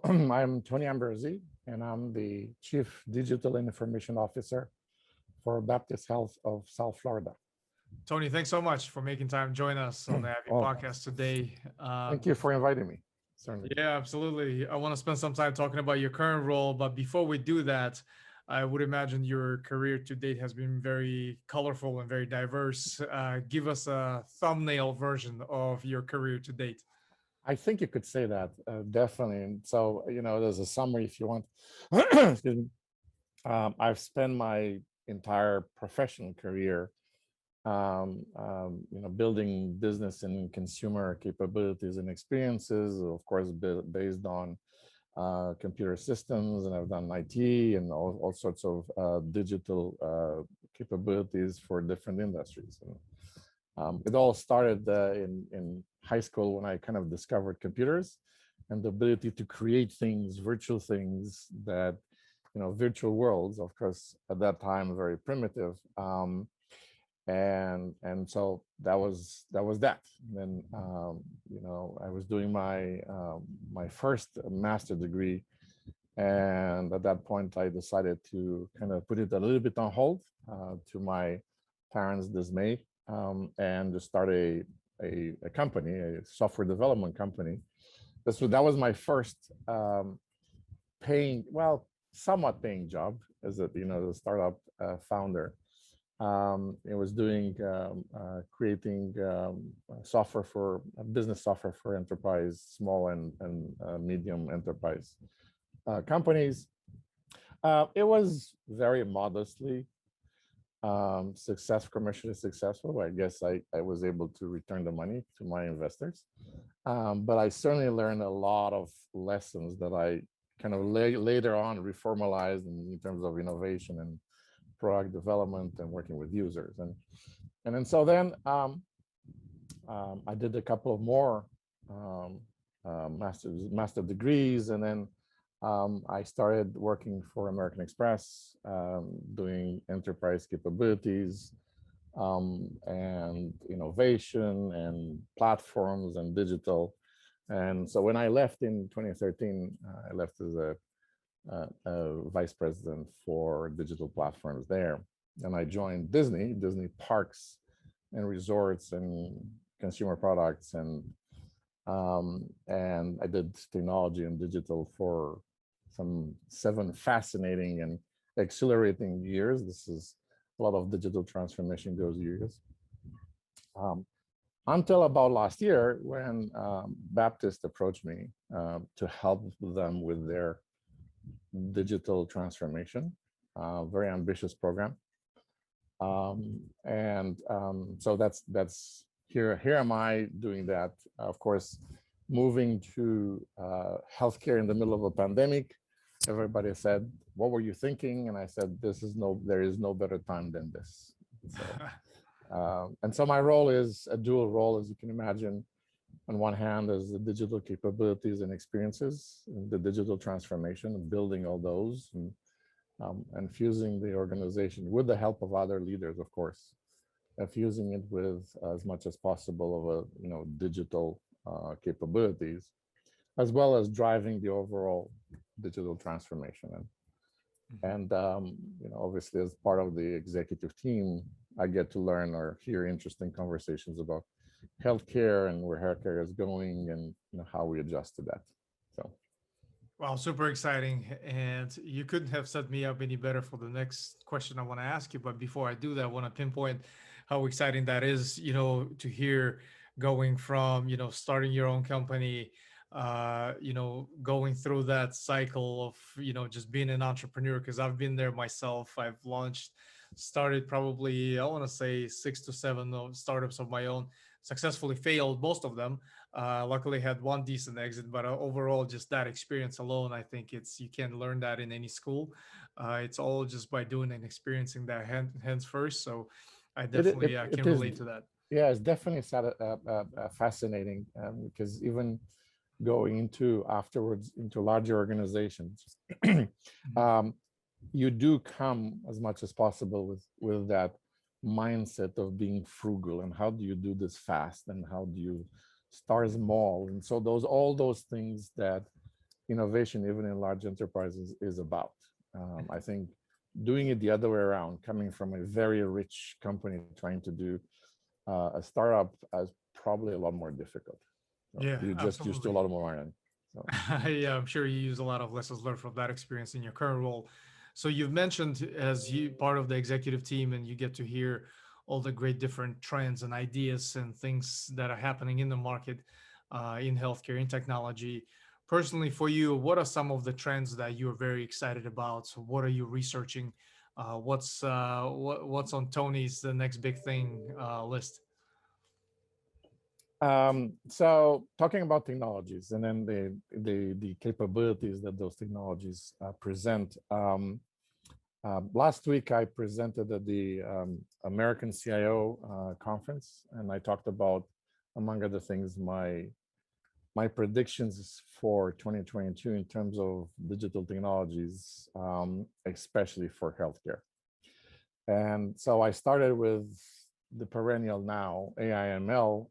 I'm Tony Ambrozie, and I'm the Chief Digital and Information Officer for Baptist Health of South Florida. Tony, thanks so much for making time to join us on the Happy Oh, Podcast today. thank you for inviting me. Certainly. Yeah, absolutely. I want to spend some time talking about your current role, but before we do that, I would imagine your career to date has been very colorful and very diverse. Give us a thumbnail version of your career to date. I think you could say that, definitely. And so, there's a summary if you want. Excuse me. I've spent my entire professional career building business and consumer capabilities and experiences, of course, based on computer systems, and I've done IT and all sorts of digital capabilities for different industries. And, it all started in high school when I kind of discovered computers and the ability to create things, virtual things that, virtual worlds, of course, at that time, very primitive. And so that was that. And then I was doing my first master degree, and at that point I decided to kind of put it a little bit on hold, to my parents' dismay, and just start a company, a software development company. That was my first paying, well, somewhat paying job as a startup founder. It was doing creating software for business software for enterprise, small and medium enterprise companies. It was very modestly commercially successful. I guess I was able to return the money to my investors, but I certainly learned a lot of lessons that I kind of later on reformalized in terms of innovation and product development and working with users. And then so then I did a couple of more master degrees, and then I started working for American Express, doing enterprise capabilities and innovation and platforms and digital. And so when I left in 2013, I left as a vice president for digital platforms there. And I joined Disney Parks and Resorts and consumer products. And I did technology and digital for some 7 fascinating and exhilarating years. This is a lot of digital transformation those years. Until about last year, when Baptist approached me to help them with their digital transformation, very ambitious program. So that's here am I doing that. Of course, moving to healthcare in the middle of a pandemic. Everybody said, "What were you thinking?" And I said, there is no better time than this." And so my role is a dual role, as you can imagine. On one hand, is the digital capabilities and experiences, and the digital transformation, and building all those, and fusing the organization with the help of other leaders, of course, fusing it with as much as possible of digital capabilities, as well as driving the overall digital transformation. And obviously, as part of the executive team, I get to learn or hear interesting conversations about healthcare and where healthcare is going, and how we adjust to that. So, Wow, super exciting. And you couldn't have set me up any better for the next question I want to ask you. But before I do that, I want to pinpoint how exciting that is, to hear going from, starting your own company, going through that cycle of, just being an entrepreneur, because I've been there myself. I've started probably, I want to say 6 to 7 startups of my own, successfully failed, most of them. Luckily had one decent exit, but overall, just that experience alone, I think you can't learn that in any school. It's all just by doing and experiencing that hands first. So I definitely it can is, relate to that. yeah, it's definitely fascinating, because even going into afterwards into larger organizations, you do come as much as possible with that mindset of being frugal, and how do you do this fast, and how do you start small, and so all those things that innovation, even in large enterprises, is about. I think doing it the other way around, coming from a very rich company trying to do a startup, is probably a lot more difficult. So Yeah, you just used to a absolutely. lot more iron. So Yeah, I'm sure you use a lot of lessons learned from that experience in your current role. So you've mentioned as you part of the executive team and you get to hear all the great different trends and ideas and things that are happening in the market, in healthcare, in technology. Personally, for you, what are some of the trends that you're very excited about? So what are you researching? What's on Tony's the next big thing list? so talking about technologies and then the capabilities that those technologies present. Last week, I presented at the American CIO conference, and I talked about, among other things, my predictions for 2022 in terms of digital technologies, especially for healthcare. And so I started with the perennial now, AI ML,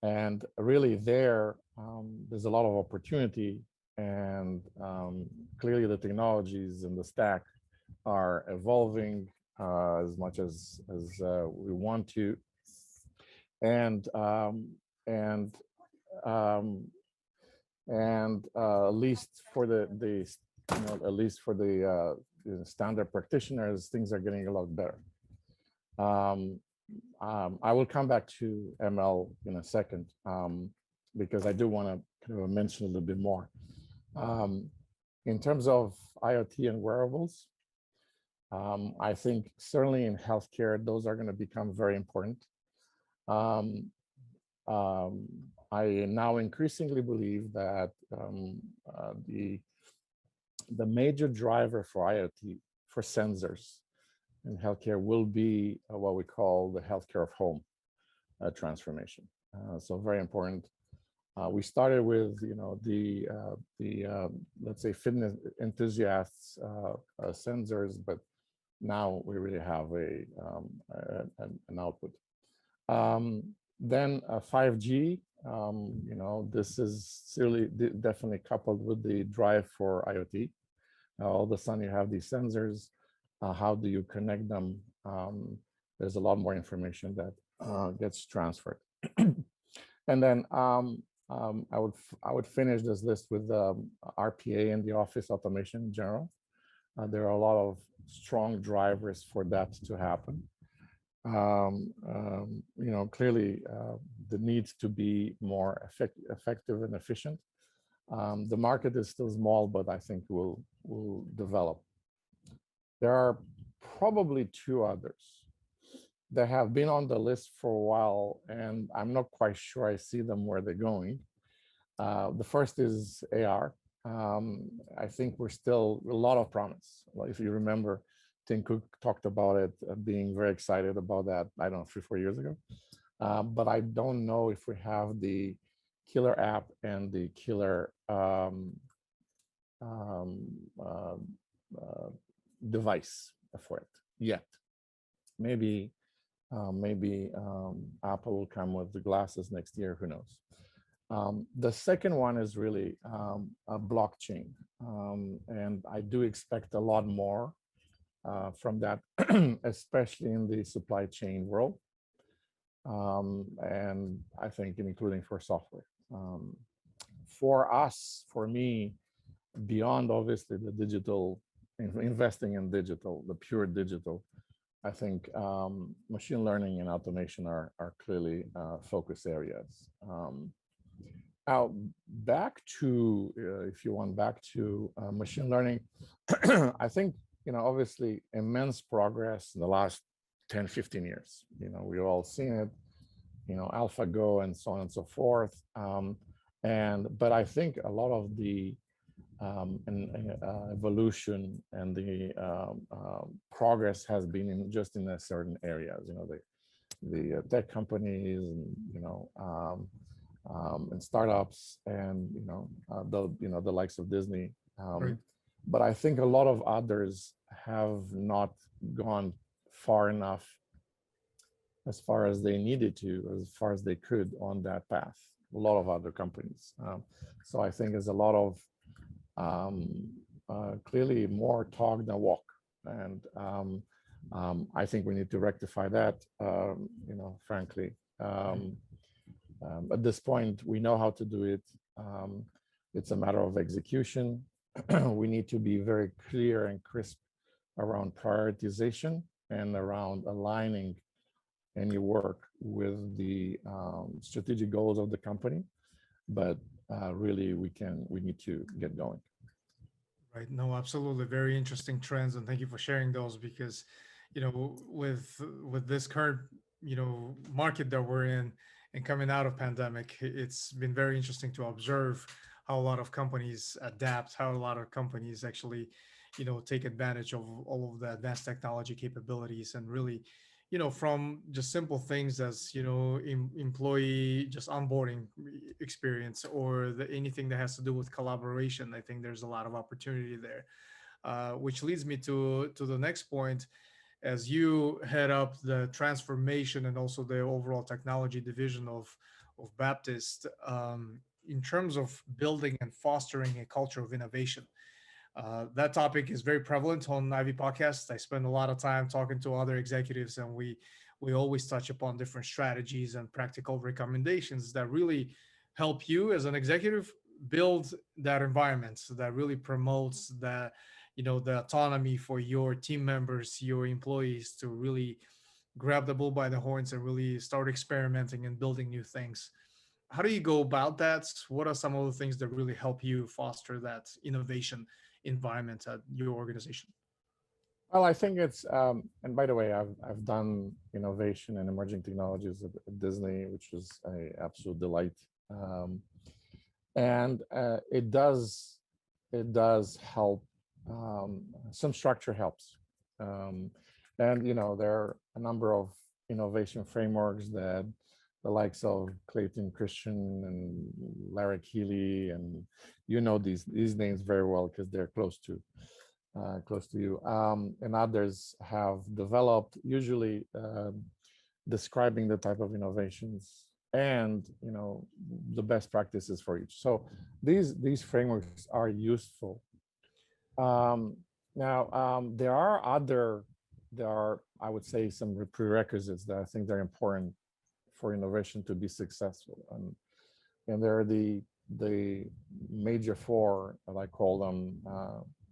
and really there's a lot of opportunity, and clearly the technologies and the stack are evolving as much as we want to, and and um, at least for the at least for the standard practitioners, things are getting a lot better. Um, I will come back to ML in a second, because I do want to kind of mention a little bit more. Um, in terms of IoT and wearables, I think certainly in healthcare, those are going to become very important. Um, um, I now increasingly believe that the major driver for IoT, for sensors in healthcare, will be what we call the healthcare of home transformation. So very important. We started with let's say fitness enthusiasts sensors, but now we really have an output. Then 5G, this is really definitely coupled with the drive for IoT. All of a sudden you have these sensors. How do you connect them? There's a lot more information that gets transferred. And then I would finish this list with RPA and the office automation in general. There are a lot of strong drivers for that to happen. Clearly the need to be more effective and efficient. The market is still small, but I think will develop. There are probably two others that have been on the list for a while, and I'm not quite sure I see them where they're going. The first is AR. I think we're still a lot of promise. Well, if you remember, Tim Cook talked about it, being very excited about that, I don't know, 3-4 years ago. But I don't know if we have the killer app and the killer um, uh, uh, device for it yet. Maybe Apple will come with the glasses next year, who knows. The second one is really a blockchain. And I do expect a lot more from that, especially in the supply chain world. And I think including for software. For us, for me, beyond obviously the digital, investing in digital, the pure digital, I think machine learning and automation are clearly focus areas. Now, back to, if you want, back to machine learning, I think, obviously immense progress in the last 10, 15 years. We've all seen it, AlphaGo and so on and so forth. But I think a lot of the evolution and the progress has been just in a certain areas. The tech companies, and startups, and the likes of Disney. Right. But I think a lot of others have not gone far enough, as far as they needed to, as far as they could on that path. a lot of other companies. So I think there's a lot of um, clearly more talk than walk, and I think we need to rectify that. Frankly, at this point, we know how to do it. Um, it's a matter of execution. We need to be very clear and crisp around prioritization and around aligning any work with the strategic goals of the company. But really, we need to get going. Right. No, absolutely. Very interesting trends, and thank you for sharing those because, with this current, market that we're in and coming out of pandemic, it's been very interesting to observe how a lot of companies adapt, how a lot of companies actually, take advantage of all of the advanced technology capabilities and really, from just simple things as, employee just onboarding experience or anything that has to do with collaboration. I think there's a lot of opportunity there, which leads me to the next point. As you head up the transformation and also the overall technology division of Baptist, in terms of building and fostering a culture of innovation, that topic is very prevalent on Ivy Podcast. I spend a lot of time talking to other executives, and we always touch upon different strategies and practical recommendations that really help you as an executive build that environment that really promotes the autonomy for your team members, your employees to really grab the bull by the horns and really start experimenting and building new things. How do you go about that? What are some of the things that really help you foster that innovation environment at your organization? Well, I think it's, and by the way, I've done innovation and emerging technologies at Disney, which was a absolute delight. Um, and it does help. Some structure helps, um, and there are a number of innovation frameworks that the likes of Clayton Christian and Larry Keeley, and these names very well because they're close to you, and others have developed, usually describing the type of innovations and the best practices for each. So these frameworks are useful. Now, there are, I would say, some prerequisites that I think they're important for innovation to be successful, and there are the major four, as I call them.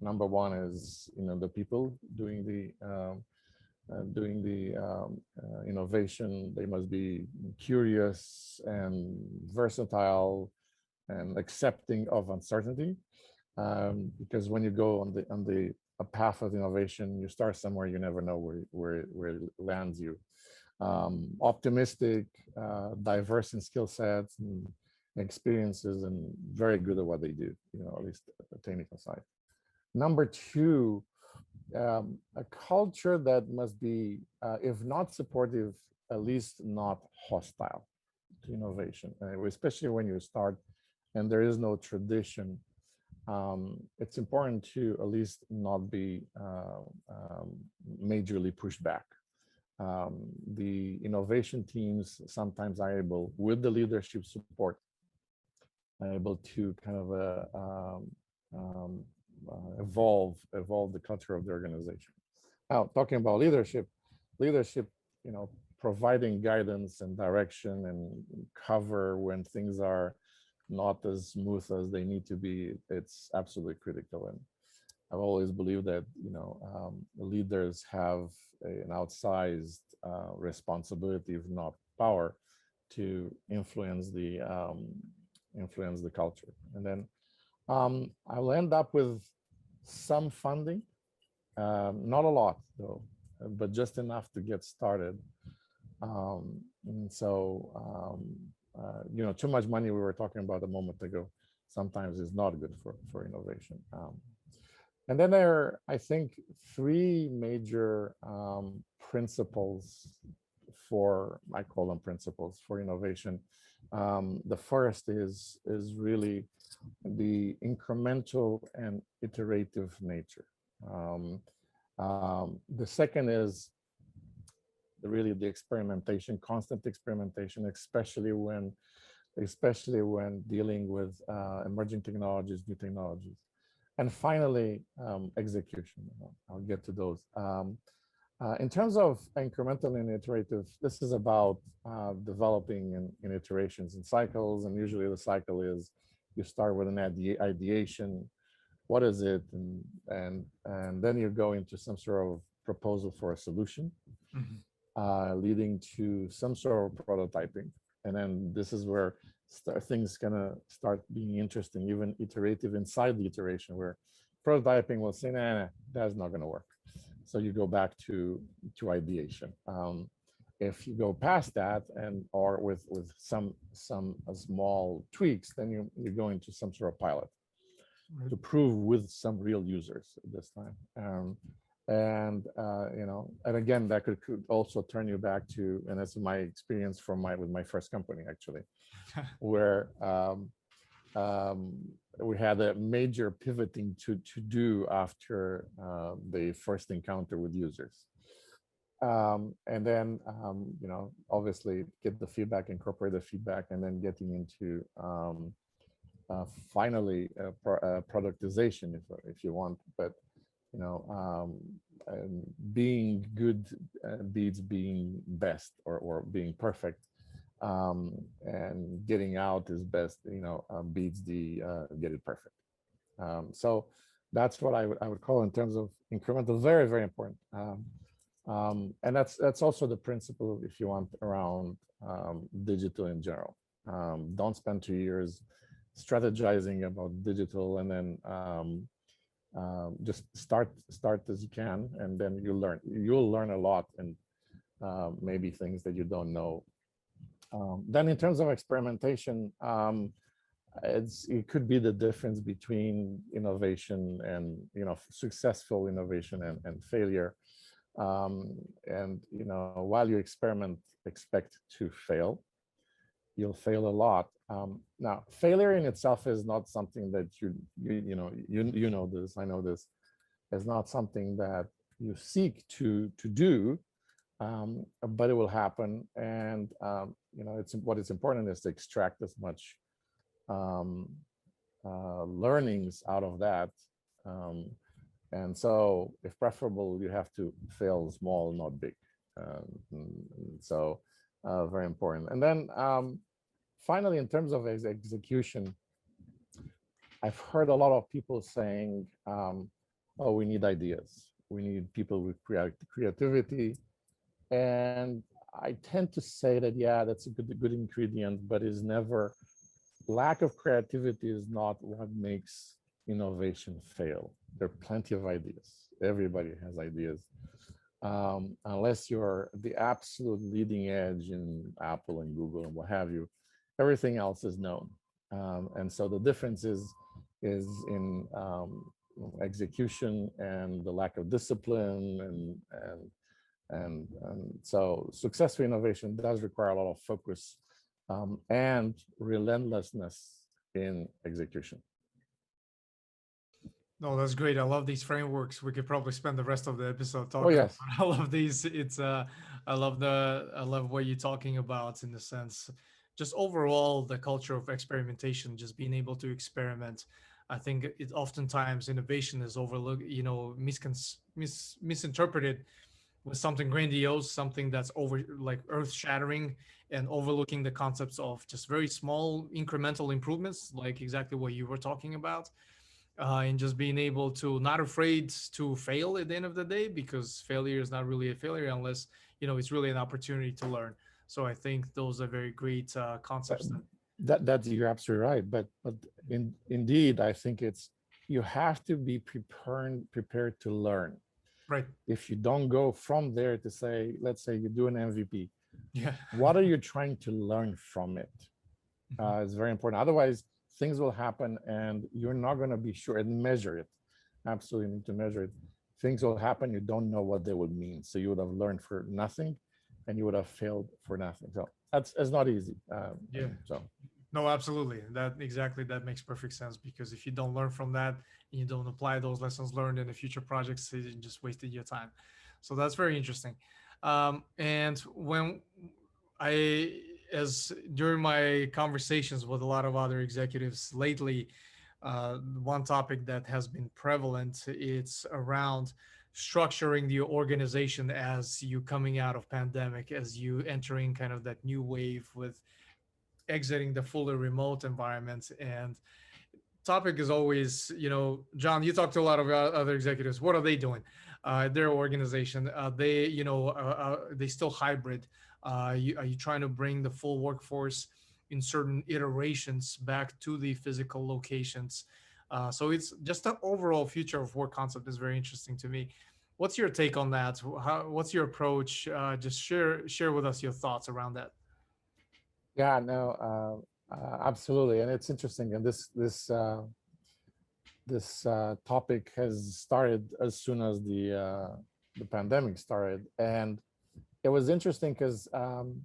Number one is the people doing the innovation. They must be curious and versatile and accepting of uncertainty, because when you go on the a path of innovation, you start somewhere, you never know where it lands you. Optimistic, diverse in skill sets and experiences, and very good at what they do, at least at the technical side. Number two, a culture that must be, if not supportive, at least not hostile to innovation, especially when you start and there is no tradition. It's important to at least not be majorly pushed back. The innovation teams sometimes are able, with the leadership support, are able to kind of evolve the culture of the organization. Now, talking about leadership, providing guidance and direction and cover when things are not as smooth as they need to be, it's absolutely critical. And I've always believed that leaders have an outsized responsibility, if not power, to influence the culture. And then I'll end up with some funding, not a lot though, but just enough to get started. And so, too much money, we were talking about a moment ago, sometimes is not good for innovation. And then there are, I think, three major principles I call them principles for innovation. The first is really the incremental and iterative nature. The second is really the experimentation, constant experimentation, especially when especially when dealing with emerging technologies, new technologies. And finally, execution. I'll get to those. In terms of incremental and iterative, this is about developing in iterations and cycles. And usually the cycle is you start with an ideation. What is it? And then you go into some sort of proposal for a solution, Mhm. leading to some sort of prototyping. And then this is where things gonna start being interesting, even iterative inside the iteration, where prototyping will say, nah, that's not gonna work. So you go back to ideation. If you go past that and or with some small tweaks, then you go into some sort of pilot Right. to prove with some real users this time. And again, that could also turn you back to, and that's my experience from with my first company actually, where um, we had a major pivoting to do after the first encounter with users. And then, obviously get the feedback, incorporate the feedback, and then getting into finally productization, if you want. But you know, being good beats being best, or being perfect, and getting out is best. Beats the get it perfect. So that's what I would call in terms of incremental, very very important. And that's also the principle, if you want, around digital in general. Don't spend 2 years strategizing about digital, and then just start as you can, and then you'll learn a lot, and maybe things that you don't know. Then in terms of experimentation, it could be the difference between innovation and successful innovation and failure. And while you experiment, expect to fail. You'll fail a lot. Now, failure in itself is not something that you know this, I know this, is not something that you seek to do, but it will happen. And it's what is important is to extract as much um, learnings out of that. Um, and so, if preferable, you have to fail small, not big. So, very important. And then finally, in terms of execution, I've heard a lot of people saying, "Oh, we need ideas. We need people with creativity." And I tend to say that, yeah, that's a good ingredient, but is never, lack of creativity is not what makes innovation fail. There are plenty of ideas. Everybody has ideas. Unless you're the absolute leading edge in Apple and Google and what have you, everything else is known. And so the difference is in execution and the lack of discipline, and so successful innovation does require a lot of focus and relentlessness in execution. No, that's great. I love these frameworks. We could probably spend the rest of the episode Oh talking yes. about all of these. I love what you're talking about, in the sense, just overall the culture of experimentation, just being able to experiment. I think it oftentimes innovation is overlooked, misinterpreted with something grandiose, something that's over like earth shattering, and overlooking the concepts of just very small incremental improvements, like exactly what you were talking about, and just being able to not afraid to fail at the end of the day, because failure is not really a failure unless it's really an opportunity to learn. So I think those are very great That, concepts that. that's you're absolutely right. But indeed, I think it's, you have to be prepared to learn. Right. If you don't go from there to say, let's say you do an MVP, Yeah. what are you trying to learn from it? Mhm. It's very important. Otherwise, things will happen and you're not going to be sure, and measure it. Absolutely need to measure it. Things will happen, you don't know what they would mean. So you would have learned for nothing and you would have failed for nothing. So it's not easy. Yeah. So No, absolutely. That makes perfect sense, because if you don't learn from that and you don't apply those lessons learned in the future projects, you just wasted your time. So that's very interesting. And when I as during my conversations with a lot of other executives lately, one topic that has been prevalent, it's around structuring the organization as you coming out of pandemic, as you entering kind of that new wave with exiting the fully remote environment. And topic is always, John, you talk to a lot of other executives. What are they doing? Their organization, they still hybrid. Are you trying to bring the full workforce in certain iterations back to the physical locations? So it's just the overall future of work concept is very interesting to me. What's your take on that? What's your approach? Just share with us your thoughts around that. Yeah, no, absolutely, and it's interesting. And this topic has started as soon as the pandemic started, and it was interesting because um,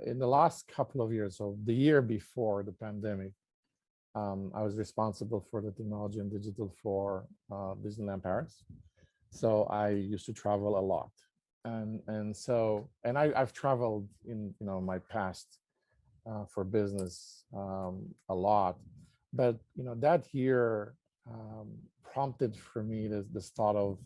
in the last couple of years, so the year before the pandemic, I was responsible for the technology and digital for Disneyland Paris. So I used to travel a lot, and I've traveled in my past for business a lot, but that year prompted for me this thought of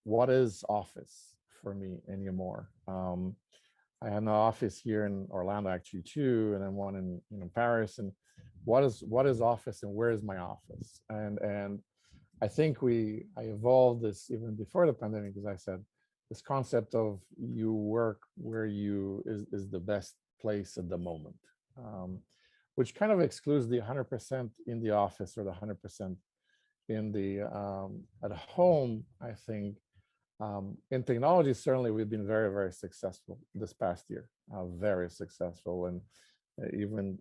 what is office for me anymore. I have an office here in Orlando actually too, and then one in Paris. And what is office and where is my office? And I think I evolved this even before the pandemic, as I said, this concept of you work where you is the best place at the moment, um, which kind of excludes the 100% in the office or the 100% in the at home. I think in technology, certainly we've been very, very successful this past year, very successful, and even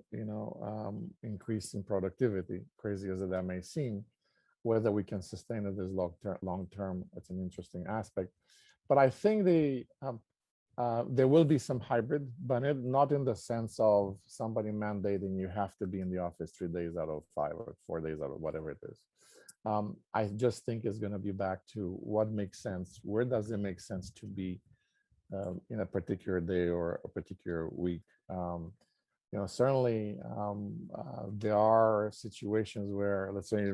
increase in productivity, crazy as that may seem. Whether we can sustain it as long term, it's an interesting aspect. But I think there will be some hybrid, but not in the sense of somebody mandating you have to be in the office 3 days out of 5 or 4 days out of whatever it is. I just think it's going to be back to what makes sense. Where does it make sense to be in a particular day or a particular week? Certainly there are situations where, let's say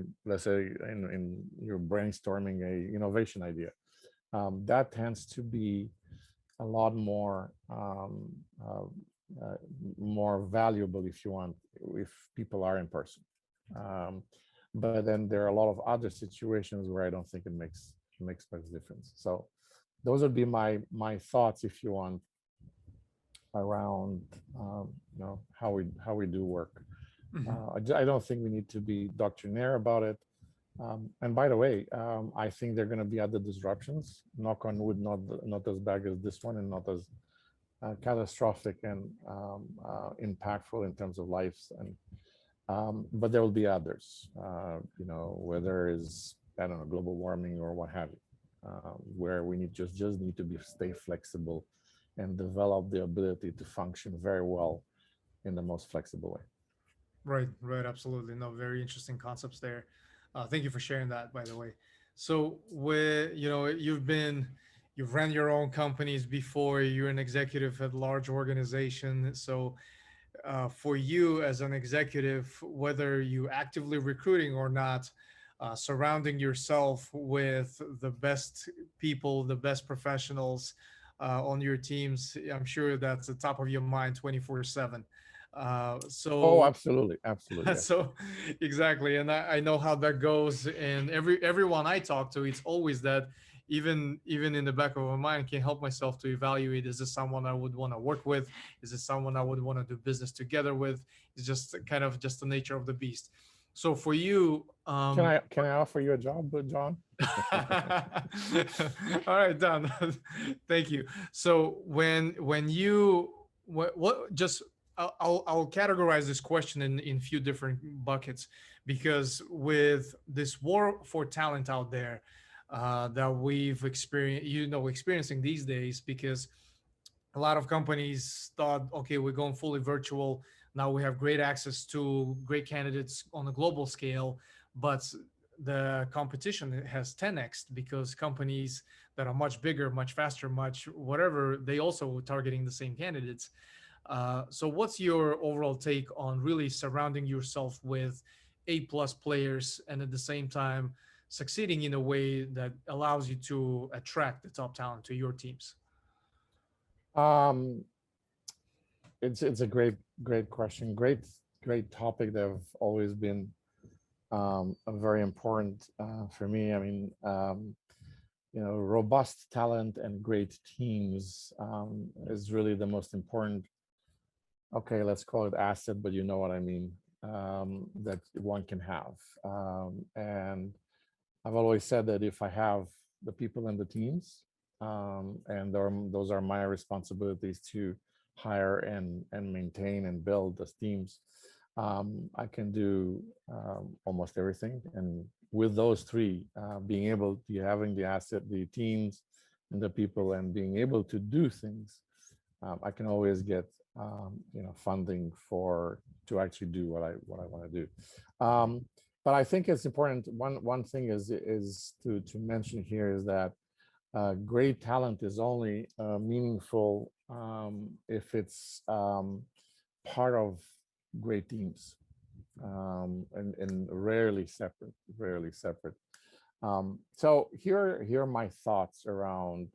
in you're brainstorming a innovation idea, that tends to be a lot uh, uh, more valuable, if you want, if people are in person. Um, but then there are a lot of other situations where I don't think it makes much difference. So those would be my thoughts, if you want, around how we do work. Mhm. I don't think we need to be doctrinaire about it. And by the way, I think there are going to be other disruptions. Knock on wood, not as bad as this one, and not as catastrophic and impactful in terms of lives. And but there will be others. Whether it's, I don't know, global warming or what have you, where we just need to stay flexible and develop the ability to function very well in the most flexible way. Right, right, absolutely. No, very interesting concepts there. Thank you for sharing that, by the way. So, you've ran your own companies before. You're an executive at large organization. So, for you as an executive, whether you actively recruiting or not, surrounding yourself with the best people, the best professionals on your teams, I'm sure that's the top of your mind 24/7. Oh, So absolutely, absolutely, yes. so exactly, and I know how that goes. And everyone I talk to, it's always that. Even in the back of my mind, can't help myself to evaluate: is this someone I would want to work with? Is this someone I would want to do business together with? It's just kind of just the nature of the beast. So for you, Can I offer you a job, John? all right, done. Thank you. So when you what just I'll categorize this question in few different buckets, because with this war for talent out there that we've experiencing these days, because a lot of companies thought, okay, we're going fully virtual. Now we have great access to great candidates on a global scale, but the competition has 10x because companies that are much bigger, much faster, much whatever, they also targeting the same candidates. So what's your overall take on really surrounding yourself with A plus players and at the same time succeeding in a way that allows you to attract the top talent to your teams? Um, it's a great question. Great topic that have always been a very important for me. I mean, robust talent and great teams is really the most important. Okay, let's call it asset, but you know what I mean. That one can have, and I've always said that if I have the people and the teams, and those are my responsibilities to hire and maintain and build those teams, I can do almost everything. And with those three, being able to having the asset, the teams, and the people, and being able to do things, I can always get funding for to actually do what I want to do. But I think it's important. One thing is to mention here is that great talent is only meaningful if it's part of great teams, and rarely separate. So here are my thoughts around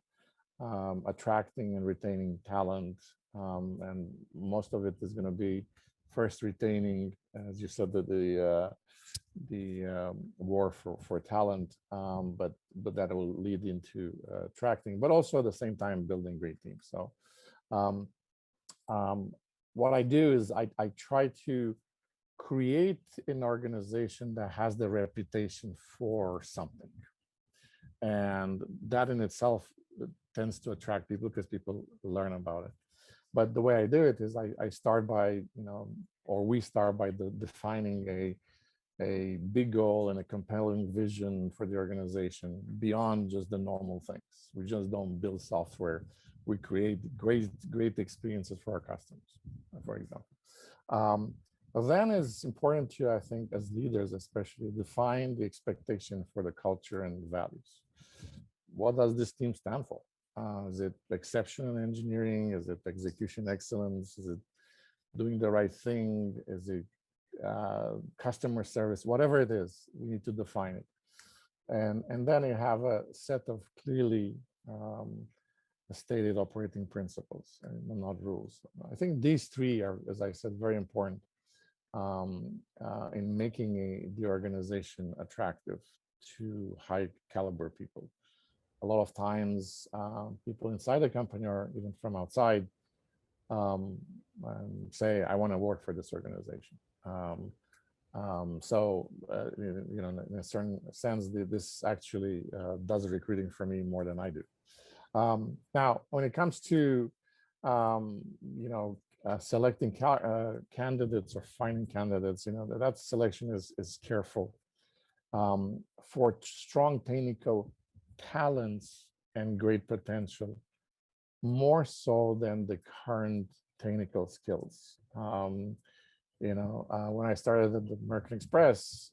attracting and retaining talent, and most of it is going to be first retaining, as you said, the war for talent, but that will lead into attracting, but also at the same time building great teams. So um, what I do is I try to create an organization that has the reputation for something, and that in itself tends to attract people because people learn about it. But the way I do it is I start by, or we start by defining a big goal and a compelling vision for the organization beyond just the normal things. We just don't build software. We create great experiences for our customers, for example. Then it's important to, I think, as leaders especially, define the expectation for the culture and values. What does this team stand for? Is it exceptional engineering? Is it execution excellence? Is it doing the right thing? Is it customer service? Whatever it is, we need to define it. And then you have a set of clearly stated operating principles and not rules. I think these three are, as I said, very important in making the organization attractive to high caliber people. A lot of times, people inside the company or even from outside say, "I want to work for this organization." In a certain sense, this actually does recruiting for me more than I do. Now, when it comes to selecting candidates or finding candidates, that selection is careful for strong technical talents and great potential, more so than the current technical skills. When I started at the American Express,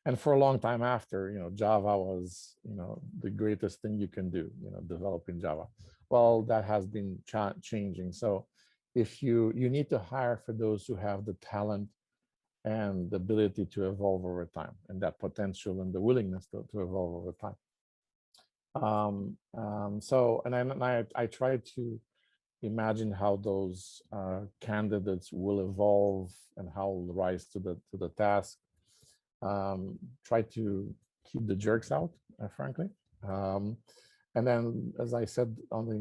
and for a long time after, Java was, the greatest thing you can do, developing Java. Well, that has been changing. So if you need to hire for those who have the talent and the ability to evolve over time, and that potential and the willingness to evolve over time. I try to imagine how those candidates will evolve and how will rise to the task. Try to keep the jerks out, frankly. And then, as I said, on the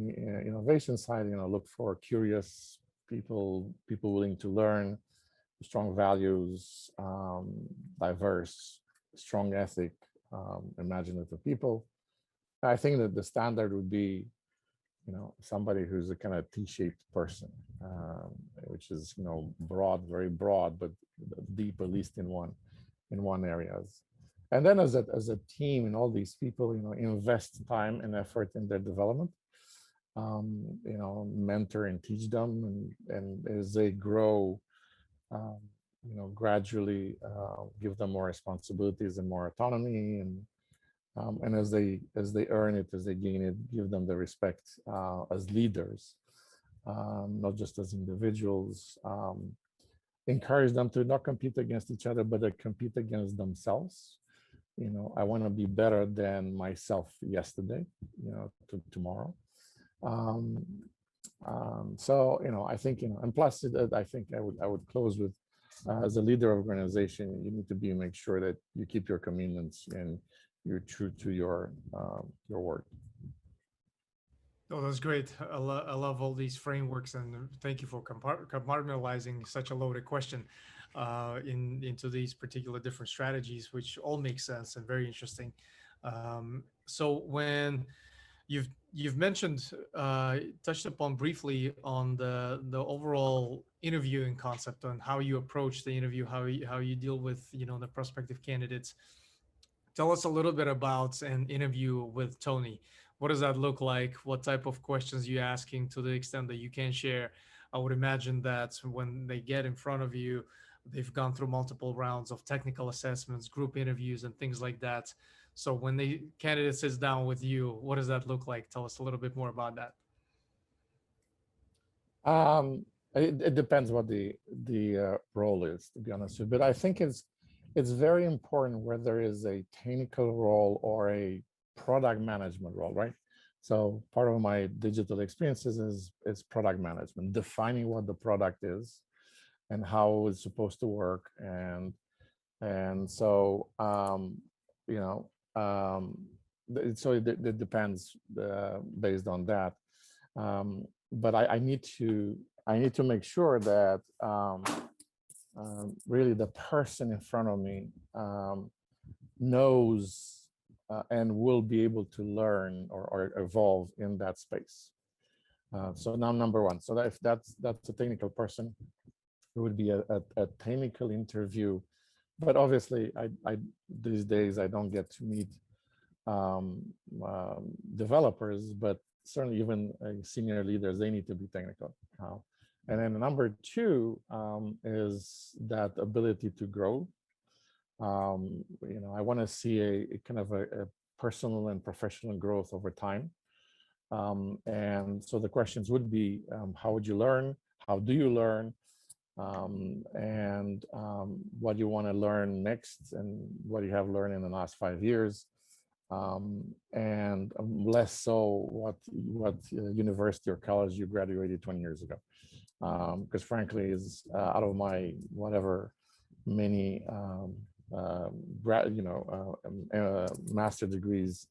innovation side, look for curious people willing to learn, strong values, diverse, strong ethic, imaginative people. I think that the standard would be, somebody who's a kind of T-shaped person, which is, broad, very broad, but deep, at least in one areas. And then as a team, and all these people, invest time and effort in their development, mentor and teach them, and as they grow, gradually give them more responsibilities and more autonomy, and as they earn it, as they gain it, give them the respect as leaders, not just as individuals. Encourage them to not compete against each other, but to compete against themselves. I want to be better than myself yesterday, tomorrow. Um, so, I think, and plus, I think I would close with, as a leader of organization, you need to make sure that you keep your commitments and you're true to your word. Oh, that's great. I love all these frameworks, and thank you for compartmentalizing such a loaded question into these particular different strategies, which all make sense and very interesting. So when you've mentioned touched upon briefly on the overall interviewing concept, on how you approach the interview, how you deal with the prospective candidates. Tell us a little bit about an interview with Tony. What does that look like? What type of questions you asking, to the extent that you can share? I would imagine that when they get in front of you, they've gone through multiple rounds of technical assessments, group interviews, and things like that. So when the candidate sits down with you, what does that look like? Tell us a little bit more about that. Um, it depends what the role is, to be honest with you. But I think it's very important whether there is a technical role or a product management role, right? So part of my digital experiences is product management, defining what the product is and how it's supposed to work, and so you know it depends based on that. But I need to make sure that really the person in front of me knows and will be able to learn or evolve in that space. So now, number one, so that if that's a technical person, it would be a technical interview. But obviously, I these days I don't get to meet um, developers, but certainly even senior leaders, they need to be technical. And then number two is that ability to grow. I want to see a kind of a personal and professional growth over time. And so the questions would be, how would you learn? How do you learn? And what you want to learn next, and what you have learned in the last 5 years, and less so what university or college you graduated 20 years ago. Because frankly, is out of my whatever many master degrees,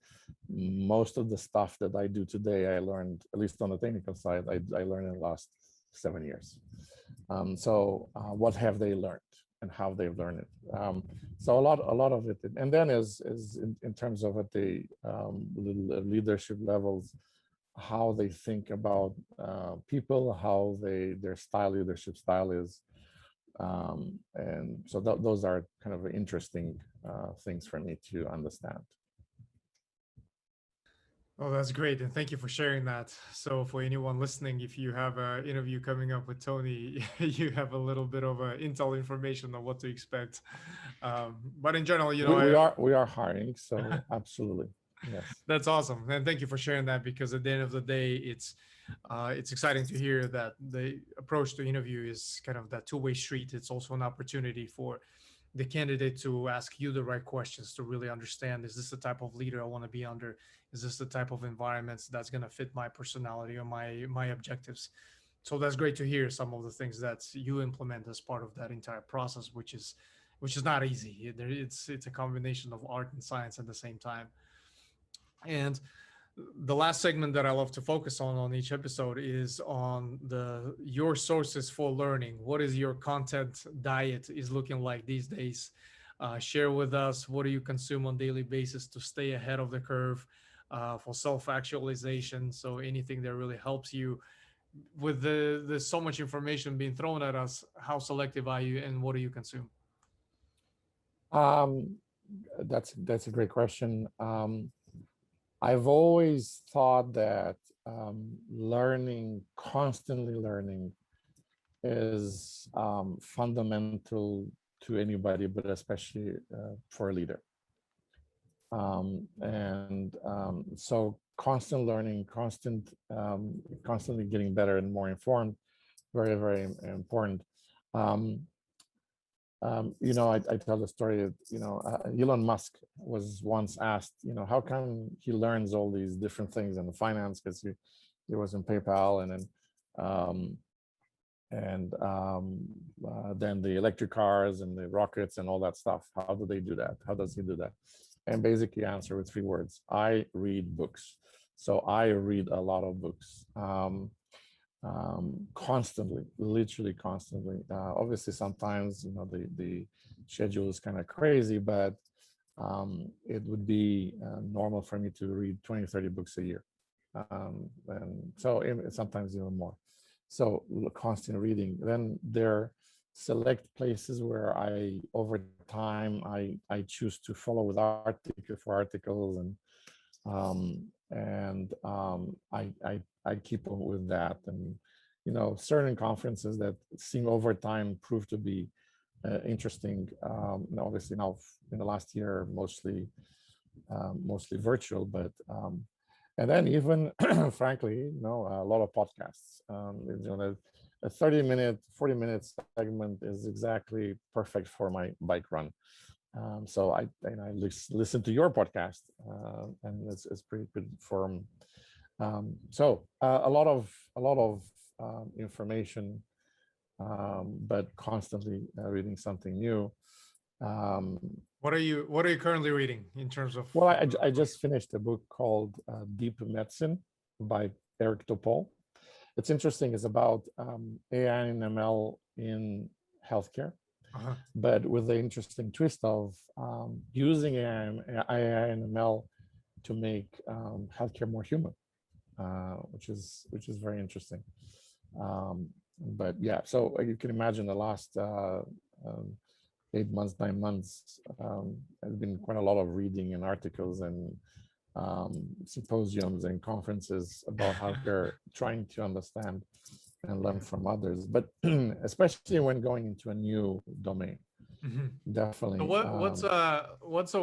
most of the stuff that I do today, I learned, at least on the technical side, I learned in the last 7 years. So what have they learned and how they've learned it? So a lot of it, and then is in terms of at the leadership levels, how they think about people, how their leadership style is, and so those are kind of interesting things for me to understand. Oh, that's great. And thank you for sharing that. So, for anyone listening, if you have an interview coming up with Tony, you have a little bit of intel information on what to expect. But in general, We are hiring, so absolutely, yes. that's awesome. And thank you for sharing that, because at the end of the day, it's exciting to hear that the approach to interview is kind of that two-way street. It's also an opportunity for the candidate to ask you the right questions to really understand, is this the type of leader I want to be under? Is this the type of environments that's going to fit my personality or my objectives? So that's great to hear some of the things that you implement as part of that entire process, which is not easy. It's a combination of art and science at the same time. And the last segment that I love to focus on each episode is on the your sources for learning. What is your content diet is looking like these days? Share with us, what do you consume on daily basis to stay ahead of the curve, for self actualization. So anything that really helps you with there's so much information being thrown at us. How selective are you, and what do you consume? Um, that's a great question. I've always thought that constantly learning, is fundamental to anybody, but especially for a leader. So constant learning, constantly getting better and more informed, very, very important. Um, I tell the story of, Elon Musk was once asked, how come he learns all these different things in the finance, because he was in PayPal, um, and then the electric cars and the rockets and all that stuff. How do they do that? How does he do that? And basically answer with 3 words: I read books. So I read a lot of books. Constantly, literally constantly. Obviously, sometimes the schedule is kind of crazy, but it would be normal for me to read 20, 30 books a year, and so sometimes even more. So constant reading. Then there select places where over time, I choose to follow with article for articles, and I keep on with that. And certain conferences that seem over time prove to be interesting. Obviously now in the last year, mostly virtual, but and then even frankly, a lot of podcasts. A 30-minute, 40-minute segment is exactly perfect for my bike run. So I listen to your podcast, and it's pretty good for. A lot of information, but constantly reading something new. Um, What are you currently reading in terms of well, I just finished a book called Deep Medicine by Eric Topol. It's interesting. It's about AI and ML in healthcare, uh but with the interesting twist of using AI and ML to make healthcare more human, which is very interesting. But yeah, so you can imagine the last 8 months, 9 months, has been quite a lot of reading and articles and symposiums and conferences about healthcare, trying to understand and learn from others, but especially when going into a new domain. Mhm. So Definitely. what's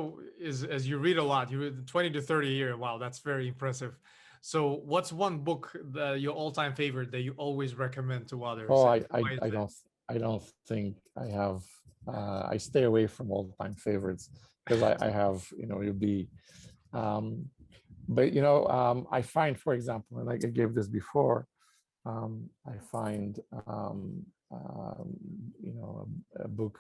is as you read a lot, you read 20 to 30 a year. Wow, that's very impressive. So what's one book that your all-time favorite that you always recommend to others, Oh, and I, I, why is I it? don't, I don't think I have. I stay away from all-time favorites because I have, you'll be. Um, but I find, for example, and like I gave this before, I find, a book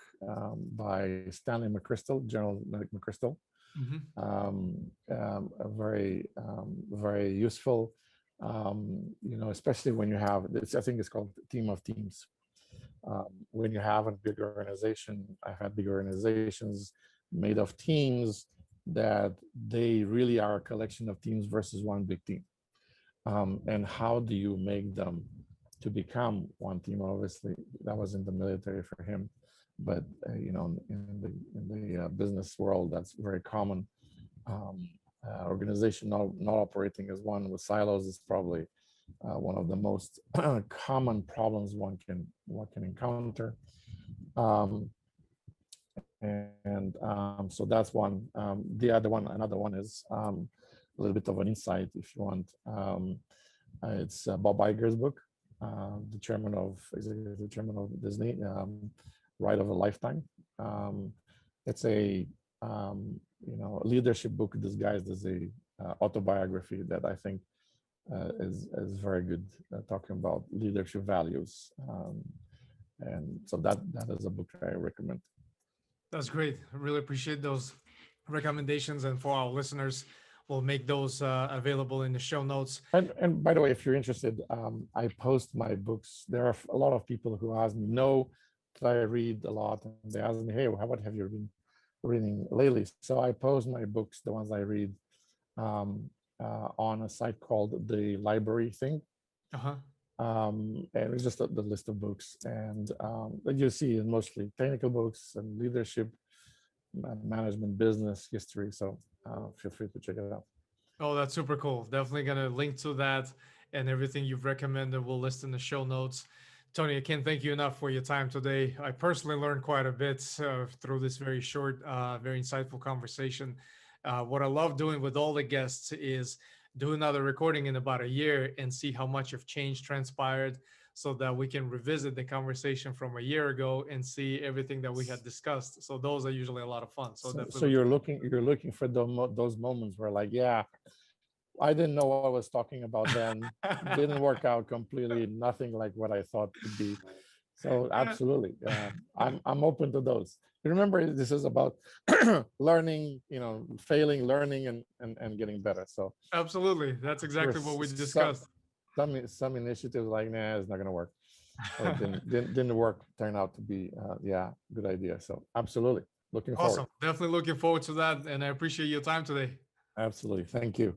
by Stanley McChrystal, General McChrystal, Mhm. very useful. Especially when you have this, I think it's called Team of Teams. When you have a big organization, I've had big organizations made of teams that they really are a collection of teams versus one big team. And how do you make them to become one team? Obviously, that was in the military for him, but in the business world, that's very common. Organization not operating as one with silos is probably one of the most common problems one can encounter. Um, and so that's one. The other one, another one is a little bit of an insight, if you want. It's Bob Iger's book, the executive chairman of Disney, Ride of a Lifetime. It's a leadership book disguised as a autobiography that I think is very good, talking about leadership values. And so that is a book I recommend. That's great. I really appreciate those recommendations, and for our listeners, we'll make those available in the show notes. And by the way, if you're interested, I post my books. There are a lot of people who ask me, know that I read a lot, and they ask me, hey, what have you been reading lately? So I post my books, the ones I read, um, on a site called the Library Thing. Uh-huh. And it's just the list of books. And you see is mostly technical books and leadership, management, business, history. So feel free to check it out. Oh, that's super cool. Definitely gonna link to that, and everything you've recommended we'll list in the show notes. Tony, I can't thank you enough for your time today. I personally learned quite a bit through this very short, very insightful conversation. What I love doing with all the guests is do another recording in about a year and see how much of change transpired so that we can revisit the conversation from a year ago and see everything that we had discussed. So those are usually a lot of fun. So So definitely looking forward. you're looking for those moments where like, yeah, I didn't know what I was talking about then. Didn't work out completely. Nothing like what I thought could be. So absolutely, I'm open to those. Remember, this is about learning, failing, learning, and getting better. So Absolutely. That's I'm sure exactly what we some discussed. some initiatives like, nah, it's not gonna work, or didn't work. Turn out to be, yeah, good idea. So absolutely, looking forward. Awesome. Definitely looking forward to that. And I appreciate your time today. Absolutely, thank you.